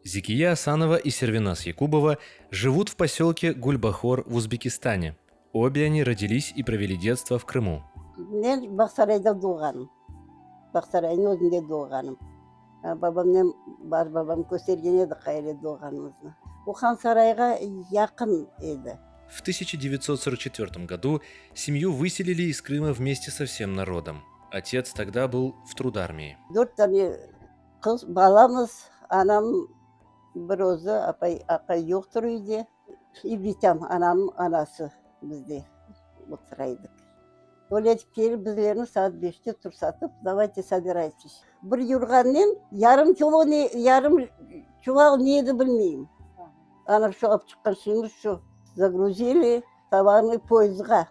Зикия Асанова и Сервиназ Якубова живут в поселке Гульбахор в Узбекистане. Обе они родились и провели детство в Крыму. Мен Бақсарайда туғаным. Бақсарайдың өзінде туғаным. Бабамнен бар бабам көтерген еді қайда туғанымызды. Охан сарайға жақын еді. В 1944 году семью выселили из Крыма вместе со всем народом. Отец тогда был в трудармии. 4 tane kız balamız, anam bir özü apay yoktur үйде. İbritəm, anamın anası bizde oturaydık. Öyle gelip bizlerini saat 5'te tursatıp, давайте собирайтесь. Bir yurganın yarım çuval neydi bilmeyeyim. Ana şu alıp çıkan şeyimiz şu. Загрузили товарный поездға.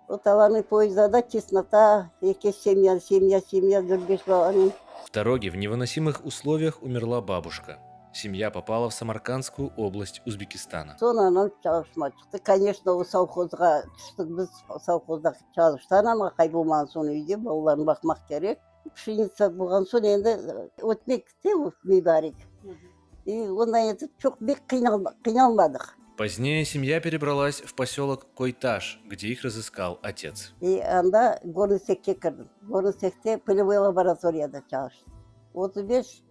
O товарный поездда да теснота, семья, 4-5 баланың. В дороге в невыносимых условиях умерла бабушка. Семья попала в Самаркандскую область Узбекистана. Sonra çalışma çıktı. Конечно, o savxozға түстік. Biz savxozda çalıştan ama kaybolman son үйде балаларын bakmak gerek. Pшеница болған соң енді өтмекте mübarek. И ondan етіп çok бек қиналмадық. Позднее семья перебралась в поселок Койташ, где их разыскал отец. И анда Горносекке кірдім. Горносекте полевой лабораторияда çalıştım. 35-40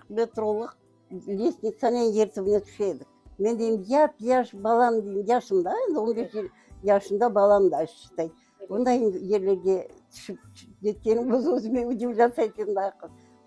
метрлық лестницамен ертібіне түседік. Мен деймін, яш балам деймін, yaşımda, 15 yaşında балам да считай. Ондай ерлерге түсіп жеткенім өзіме удивляться етемін да.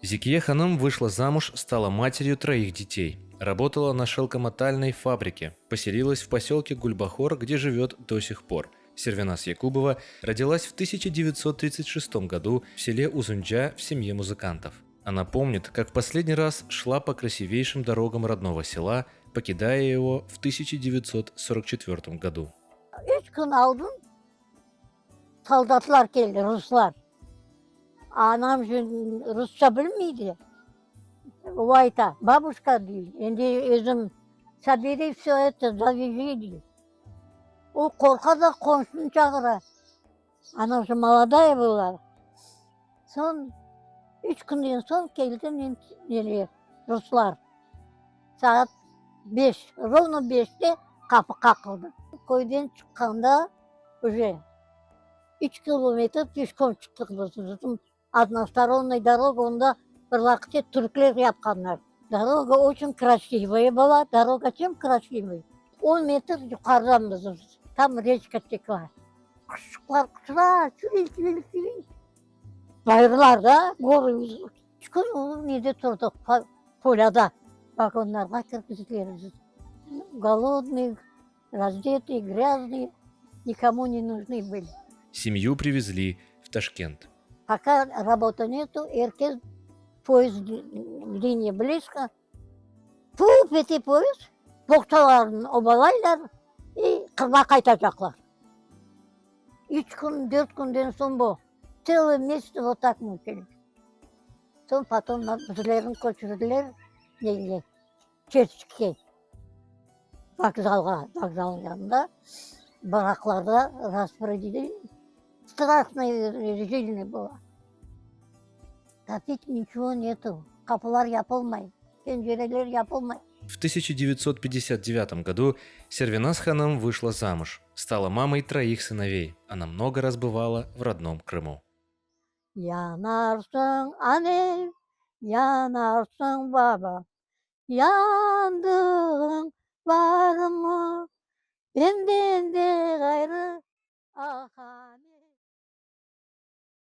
Зикия ханым вышла замуж, стала матерью 3 детей. Работала на шелкомотальной фабрике, поселилась в поселке Гульбахор, где живет до сих пор. Сервиназ Якубова родилась в 1936 году в селе Узунджа в семье музыкантов. Она помнит, как в последний раз шла по красивейшим дорогам родного села, покидая его в 1944 году. 3 gün aldım, soldatlar geldi, Ruslar. Anam Rusça bilmiydi. Vayta, бабушка değil. Şimdi özüm, sabiri все это завезли. O korka da komşunu çağırar. Anam şu молодая была. Son 3 günden son geldi nereye? Ruslar. Saat 5, ровно 5'te kapı kakıldı. Köyden çıkkanda уже 3 kilometre пешком çıktık biz. Односторонняя дорога, onda bir vakit Türkler yapkanlar. Дорога очень красивая была. Дорога чем красивая? 10 metre yukarıdan bizim. Tam речка текла. Kuşlar, çürül. Bayırlar da, goruyuz. Çıkın nerede durduk? Polyada. Bak onlarga kirgizleriz. Голодные, раздетые, грязные, никому не нужны были. Семью привезли в Ташкент. Пока работы нету, herkes поезд, линия близко. Puf eti poyuz, bohçalarını obalaylar, kırma kaytacaklar. 3 gün, 4 günden son bu. Целый месяц вот так мучились. Sonra потом bizlerin көçürdüler, neyle? Çerçik'e. Vokzalın yanında. Baraklarda распределили. Страшная жизнь была. Топить ничего нету. Kapılar yapılmay, pencereler yapılmay. В 1959 году Сервиназ ханым вышла замуж, стала мамой 3 сыновей. Она много раз бывала в родном Крыму. Yanarsın anne, yanarsın baba. Yandığın var mı? Benden de gayrı